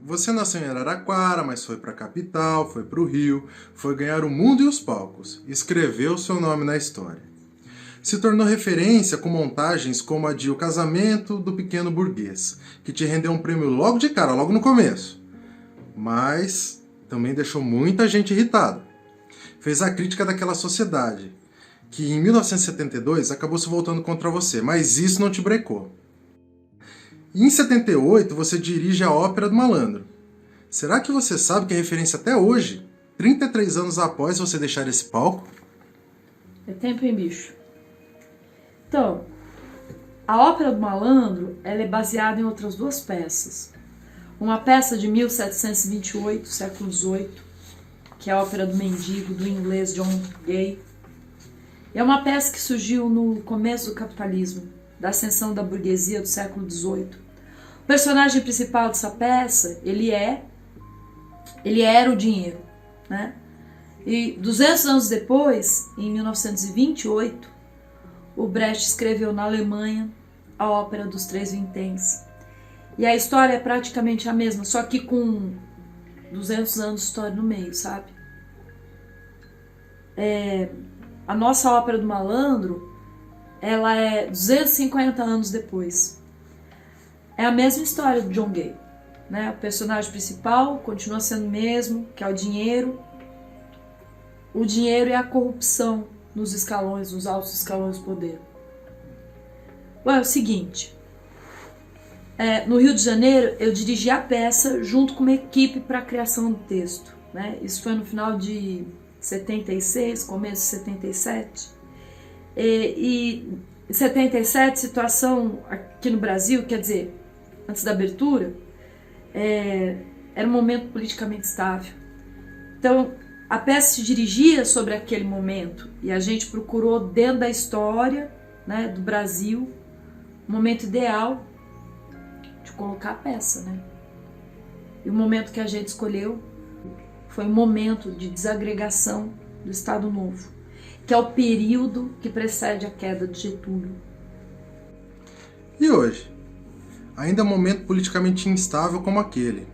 Você nasceu em Araraquara, mas foi para a capital, foi para o Rio, foi ganhar o mundo e os palcos, escreveu seu nome na história. Se tornou referência com montagens como a de O Casamento do Pequeno Burguês, que te rendeu um prêmio logo de cara, logo no começo. Mas também deixou muita gente irritada. Fez a crítica daquela sociedade, que em 1972 acabou se voltando contra você, mas isso não te brecou. E em 78 você dirige a Ópera do Malandro. Será que você sabe que é referência até hoje, 33 anos após você deixar esse palco? É tempo, hein, bicho? Então, a Ópera do Malandro ela é baseada em outras duas peças. Uma peça de 1728, século XVIII, que é a Ópera do Mendigo, do inglês John Gay. É uma peça que surgiu no começo do capitalismo, da ascensão da burguesia do século XVIII. O personagem principal dessa peça, ele era o dinheiro, né? E 200 anos depois, em 1928, o Brecht escreveu na Alemanha a Ópera dos Três Vinténs. E a história é praticamente a mesma, só que com 200 anos de história no meio, sabe? A nossa Ópera do Malandro, ela é 250 anos depois. É a mesma história do John Gay, né? O personagem principal continua sendo o mesmo, que é o dinheiro. O dinheiro e a corrupção nos escalões, nos altos escalões do poder. Bom, é o seguinte, no Rio de Janeiro eu dirigi a peça junto com uma equipe para a criação do texto, né? Isso foi no final de 76, começo de 77. E em 77, situação aqui no Brasil, quer dizer, antes da abertura, era um momento politicamente estável. Então, a peça se dirigia sobre aquele momento e a gente procurou, dentro da história, né, do Brasil, o momento ideal de colocar a peça, né? E o momento que a gente escolheu foi um momento de desagregação do Estado Novo, que é o período que precede a queda de Getúlio. E hoje? Ainda é um momento politicamente instável como aquele.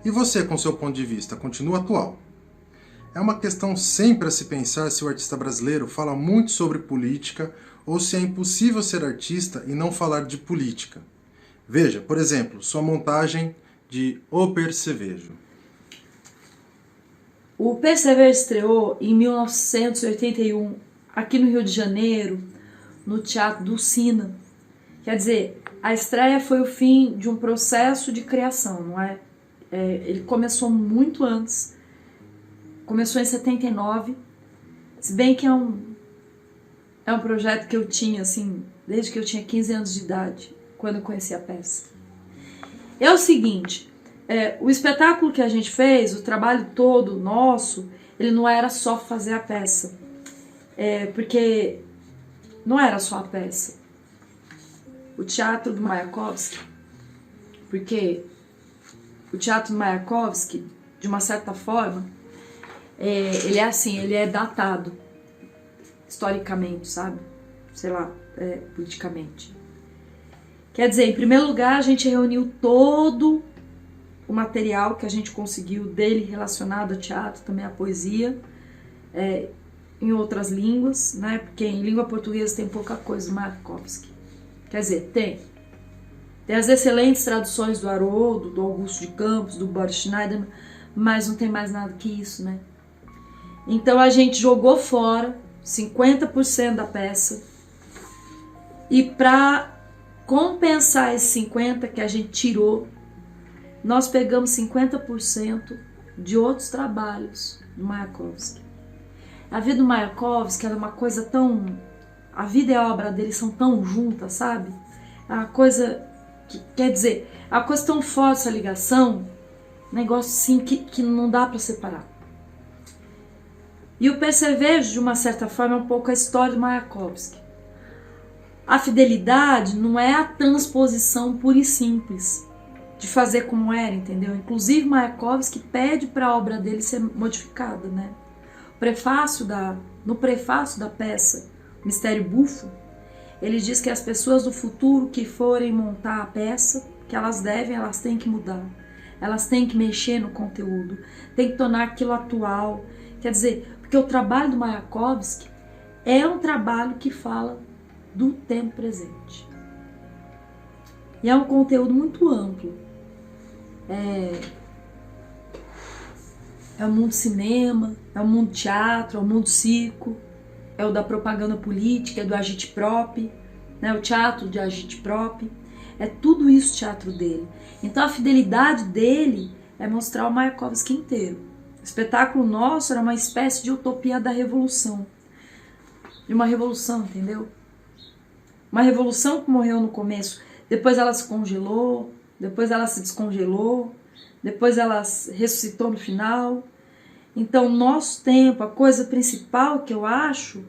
E você, com seu ponto de vista, continua atual? É uma questão sempre a se pensar se o artista brasileiro fala muito sobre política ou se é impossível ser artista e não falar de política. Veja, por exemplo, sua montagem de O Percevejo. O Percevejo estreou em 1981, aqui no Rio de Janeiro, no Teatro do Sina. Quer dizer, a estreia foi o fim de um processo de criação, não é? Ele começou muito antes. Começou em 79, se bem que é um projeto que eu tinha, assim, desde que eu tinha 15 anos de idade, quando eu conheci a peça. É o seguinte, o espetáculo que a gente fez, o trabalho todo nosso, ele não era só fazer a peça, porque não era só a peça. O teatro do Mayakovsky, porque o teatro do Mayakovsky, de uma certa forma, ele é assim, ele é datado historicamente, sabe? Sei lá, politicamente. Quer dizer, em primeiro lugar, a gente reuniu todo o material que a gente conseguiu dele relacionado ao teatro, também à poesia, em outras línguas, né? Porque em língua portuguesa tem pouca coisa do Mayakovsky. Quer dizer, tem as excelentes traduções do Haroldo, do Augusto de Campos, do Boris Schneiderman, mas não tem mais nada que isso, né? Então a gente jogou fora 50% da peça e para compensar esses 50% que a gente tirou, nós pegamos 50% de outros trabalhos do Mayakovsky. A vida do Mayakovsky era uma coisa tão... A vida e a obra dele são tão juntas, sabe? É uma coisa que, quer dizer, é uma coisa tão forte essa ligação, um negócio assim que não dá para separar. E o Percevejo, de uma certa forma, é um pouco a história do Mayakovsky. A fidelidade não é a transposição pura e simples de fazer como era, entendeu? Inclusive, Mayakovsky pede para a obra dele ser modificada, né? No prefácio da peça Mistério Bufo, ele diz que as pessoas do futuro que forem montar a peça, que elas têm que mudar. elas têm que mexer no conteúdo, tem que tornar aquilo atual. Quer dizer, porque o trabalho do Mayakovsky é um trabalho que fala do tempo presente. E é um conteúdo muito amplo. É o mundo cinema, é o mundo teatro, é o mundo circo, é o da propaganda política, é do agitprop, né? O teatro de agitprop. É tudo isso o teatro dele. Então a fidelidade dele é mostrar o Mayakovsky inteiro. O espetáculo nosso era uma espécie de utopia da revolução. De uma revolução, entendeu? Uma revolução que morreu no começo. Depois ela se congelou, depois ela se descongelou, depois ela ressuscitou no final. Então, nosso tempo, a coisa principal que eu acho,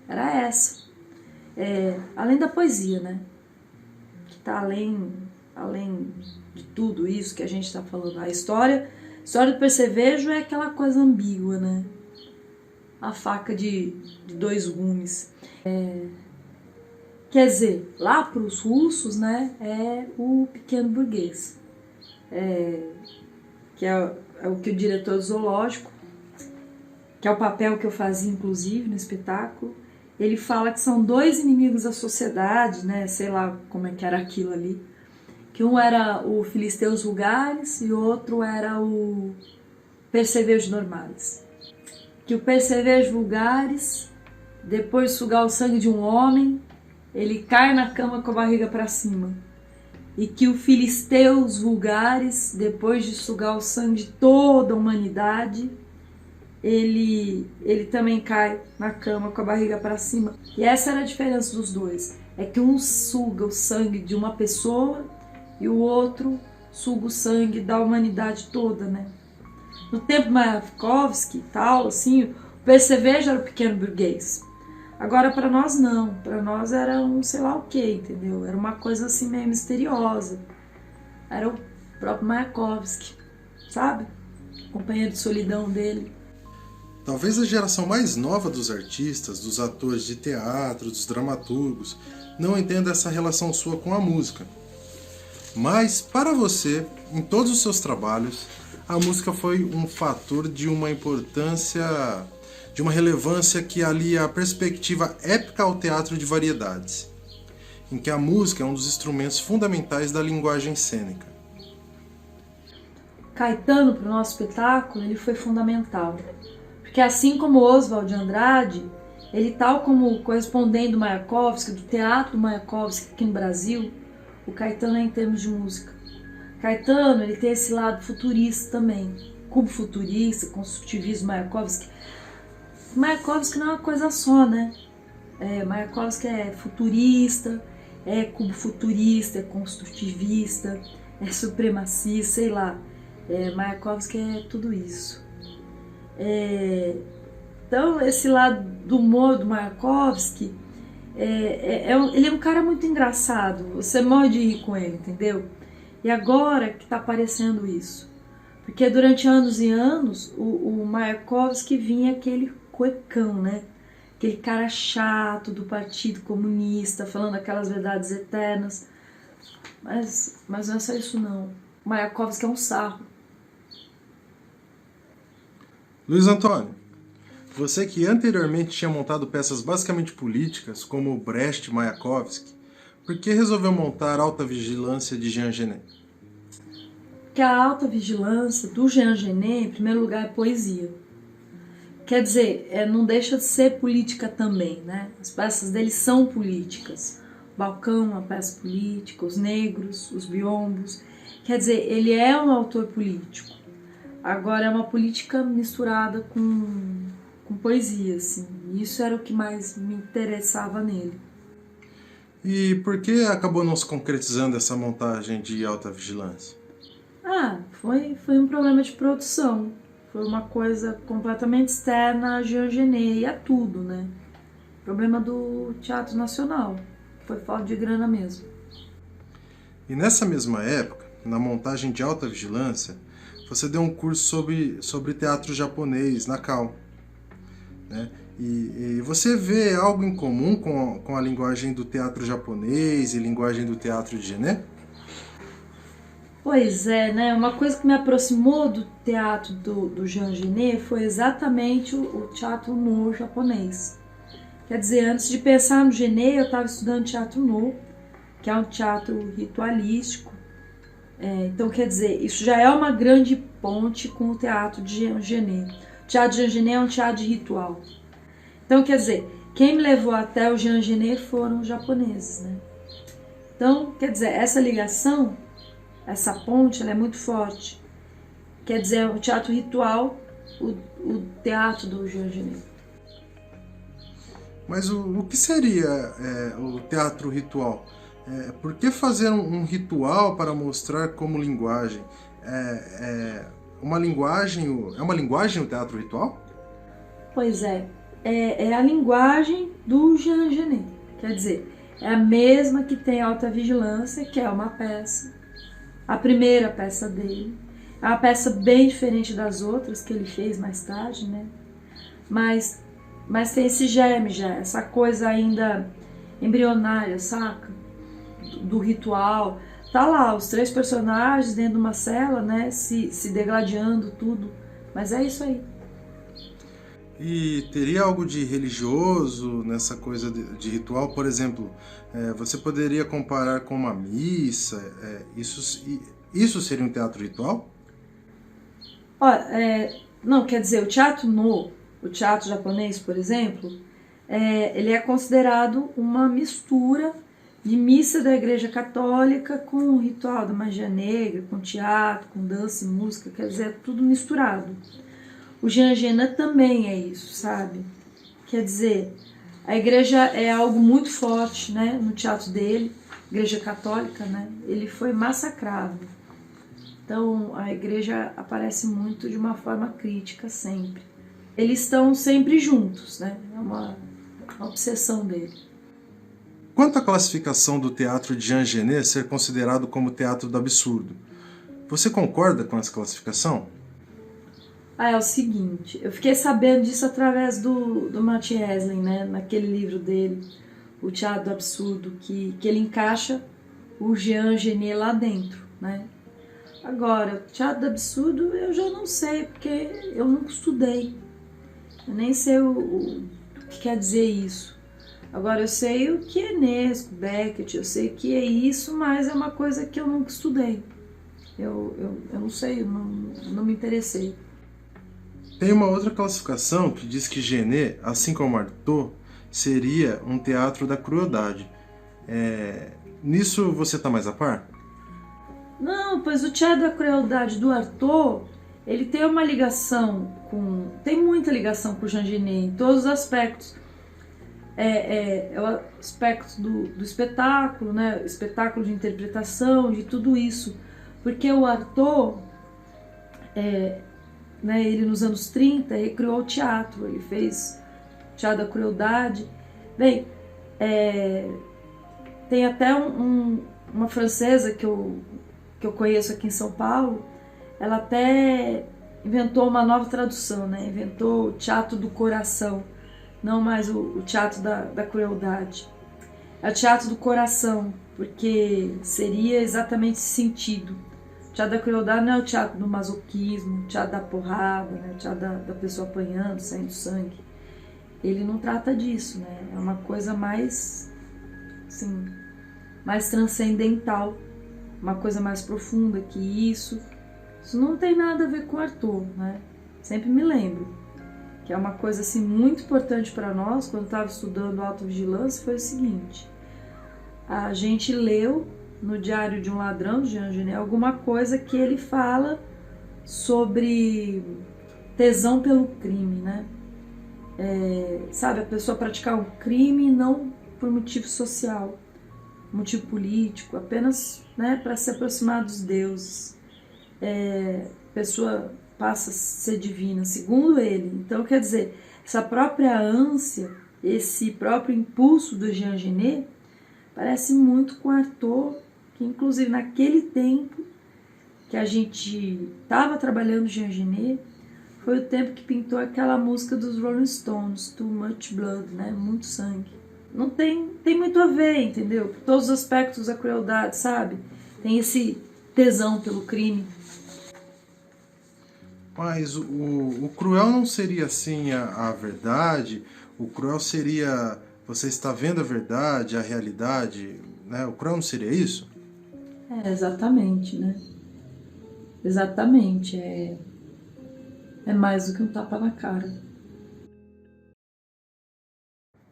era essa. Além da poesia, né? Que está além de tudo isso que a gente está falando. A história do percevejo é aquela coisa ambígua, né? A faca de dois gumes. Quer dizer, lá para os russos, né, é o pequeno burguês. Que é o que o diretor do zoológico, que é o papel que eu fazia, inclusive, no espetáculo, ele fala que são dois inimigos da sociedade, né, sei lá como é que era aquilo ali, que um era o Filisteus vulgares e o outro era o Percevejo normales. Que o Percevejo vulgares, depois de sugar o sangue de um homem, ele cai na cama com a barriga para cima. E que o Filisteus vulgares, depois de sugar o sangue de toda a humanidade, ele também cai na cama com a barriga para cima. E essa era a diferença dos dois. É que um suga o sangue de uma pessoa e o outro suga o sangue da humanidade toda, né? No tempo Mayakovsky e tal, assim, o percevejo era o pequeno burguês. Agora, para nós, não. Para nós era um sei lá o que, entendeu? Era uma coisa assim meio misteriosa. Era o próprio Mayakovsky, sabe? Companheiro de solidão dele. Talvez a geração mais nova dos artistas, dos atores de teatro, dos dramaturgos, não entenda essa relação sua com a música. Mas, para você, em todos os seus trabalhos, a música foi um fator de uma importância, de uma relevância que alia a perspectiva épica ao teatro de variedades, em que a música é um dos instrumentos fundamentais da linguagem cênica. Caetano, para o nosso espetáculo, ele foi fundamental. Porque assim como Oswald de Andrade, ele tal como correspondente do Mayakovsky, do teatro do Mayakovsky aqui no Brasil, o Caetano é em termos de música. Caetano, ele tem esse lado futurista também, cubo futurista, construtivismo Mayakovsky. Mayakovsky não é uma coisa só, né? Mayakovsky é futurista, é cubo futurista, é construtivista, é supremacista, sei lá. Mayakovsky é tudo isso. Então, esse lado do humor do Mayakovsky, ele é um cara muito engraçado, você morre de rir com ele, entendeu? E agora que está aparecendo isso, porque durante anos e anos o Mayakovsky vinha aquele cuecão, né? Aquele cara chato do Partido Comunista, falando aquelas verdades eternas, mas não é só isso não, o Mayakovsky é um sarro. Luiz Antônio, você que anteriormente tinha montado peças basicamente políticas, como Brecht e Mayakovsky, por que resolveu montar Alta Vigilância de Jean Genet? Porque a Alta Vigilância do Jean Genet, em primeiro lugar, é poesia. Quer dizer, não deixa de ser política também, né? As peças dele são políticas. O Balcão é uma peça política, Os Negros, Os Biombos. Quer dizer, ele é um autor político. Agora é uma política misturada com poesia, assim. Isso era o que mais me interessava nele. E por que acabou não se concretizando essa montagem de Alta Vigilância? Foi um problema de produção. Foi uma coisa completamente externa a Jean Genet e a tudo, né? Problema do Teatro Nacional. Foi falta de grana mesmo. E nessa mesma época, na montagem de Alta Vigilância, você deu um curso sobre teatro japonês na Cal, né? E você vê algo em comum com a linguagem do teatro japonês e linguagem do teatro de Genet? Pois é, né? Uma coisa que me aproximou do teatro do Jean Genet foi exatamente o teatro no japonês. Quer dizer, antes de pensar no Genet, eu estava estudando teatro no, que é um teatro ritualístico. Então, quer dizer, isso já é uma grande ponte com o teatro de Jean Genet. O teatro de Jean Genet é um teatro de ritual. Então, quer dizer, quem me levou até o Jean Genet foram os japoneses, né? Então, quer dizer, essa ligação, essa ponte, ela é muito forte. Quer dizer, o teatro ritual, o teatro do Jean Genet. Mas o que seria o teatro ritual? Por que fazer um ritual para mostrar como linguagem? É uma linguagem o teatro ritual? Pois é a linguagem do Jean Genet. Quer dizer, é a mesma que tem Alta Vigilância, que é uma peça. A primeira peça dele. É uma peça bem diferente das outras que ele fez mais tarde, né? Mas tem esse germe já, essa coisa ainda embrionária, saca? Do ritual. Tá lá, os 3 personagens dentro de uma cela, né? Se degladiando, tudo. Mas é isso aí. E teria algo de religioso nessa coisa de ritual? Por exemplo, você poderia comparar com uma missa? Isso seria um teatro ritual? Olha, não, quer dizer, o teatro japonês, por exemplo, ele é considerado uma mistura de missa da Igreja Católica com o ritual da magia negra, com teatro, com dança e música, quer dizer, é tudo misturado. O Jean Genet também é isso, sabe? Quer dizer, a igreja é algo muito forte, né, no teatro dele, Igreja Católica, né? Ele foi massacrado. Então, a igreja aparece muito de uma forma crítica sempre. Eles estão sempre juntos, né? É uma obsessão dele. Quanto à classificação do teatro de Jean Genet ser considerado como teatro do absurdo, você concorda com essa classificação? É o seguinte, eu fiquei sabendo disso através do Martin Heslin, né? Naquele livro dele, O Teatro do Absurdo, que ele encaixa o Jean Genet lá dentro, né? Agora, o teatro do absurdo eu já não sei, porque eu nunca estudei. Eu nem sei o que quer dizer isso. Agora, eu sei o que é Enesco, Beckett, eu sei que é isso, mas é uma coisa que eu nunca estudei. Eu não sei, eu não me interessei. Tem uma outra classificação que diz que Genet, assim como Artaud, seria um teatro da crueldade. Nisso você está mais a par? Não, pois o teatro da crueldade do Artaud, ele tem uma ligação tem muita ligação com o Jean Genet em todos os aspectos. É o aspecto do espetáculo, né? Espetáculo de interpretação, de tudo isso. Porque o Artaud, né, ele nos anos 30 recriou o teatro, ele fez Teatro da Crueldade. Bem, tem até uma francesa que eu conheço aqui em São Paulo, ela até inventou uma nova tradução, né? Inventou o teatro do coração, não mais o teatro da crueldade. É o teatro do coração, porque seria exatamente esse sentido. O teatro da crueldade não é o teatro do masoquismo, o teatro da porrada, né? O teatro da pessoa apanhando, saindo sangue. Ele não trata disso, né? É uma coisa mais, assim, mais transcendental, uma coisa mais profunda que isso. Isso não tem nada a ver com Artaud, né? Sempre me lembro que é uma coisa assim muito importante para nós quando estava estudando Alta Vigilância, foi o seguinte: a gente leu no Diário de um Ladrão, de Jean Genet, alguma coisa que ele fala sobre tesão pelo crime, né? Sabe, a pessoa praticar um crime não por motivo social, motivo político, apenas, né, para se aproximar dos deuses. A pessoa passa a ser divina, segundo ele. Então, quer dizer, essa própria ânsia, esse próprio impulso do Jean Genet parece muito com Artaud, que inclusive naquele tempo que a gente estava trabalhando Jean Genet, foi o tempo que pintou aquela música dos Rolling Stones, Too Much Blood, né? Muito sangue. Não tem muito a ver, entendeu? Todos os aspectos da crueldade, sabe? Tem esse tesão pelo crime. Mas o cruel não seria assim a verdade? O cruel seria você está vendo a verdade, a realidade, né? O cruel não seria isso? É, exatamente, né? Exatamente. É mais do que um tapa na cara.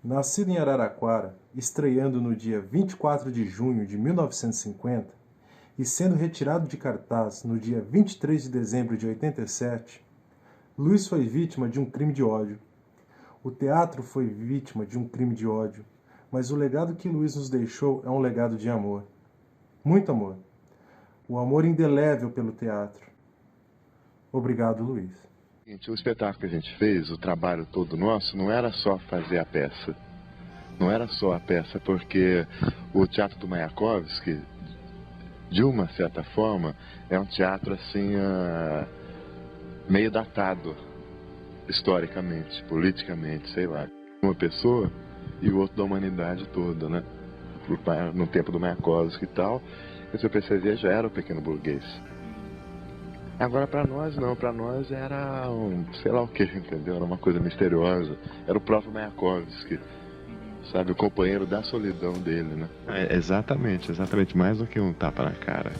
Nascido em Araraquara, estreando no dia 24 de junho de 1950 e sendo retirado de cartaz no dia 23 de dezembro de 87, Luiz foi vítima de um crime de ódio. O teatro foi vítima de um crime de ódio, mas o legado que Luiz nos deixou é um legado de amor. Muito amor. O amor indelével pelo teatro. Obrigado, Luiz. O espetáculo que a gente fez, o trabalho todo nosso, não era só fazer a peça. Não era só a peça, porque o Teatro do Mayakovsky, de uma certa forma, é um teatro assim, meio datado, historicamente, politicamente, sei lá. Uma pessoa e o outro da humanidade toda, né? No tempo do Mayakovsky e tal, você percebia já era o pequeno burguês. Agora pra nós não, pra nós era sei lá o que, entendeu? Era uma coisa misteriosa. Era o próprio Mayakovsky, sabe? O companheiro da solidão dele, né? Exatamente, mais do que um tapa na cara.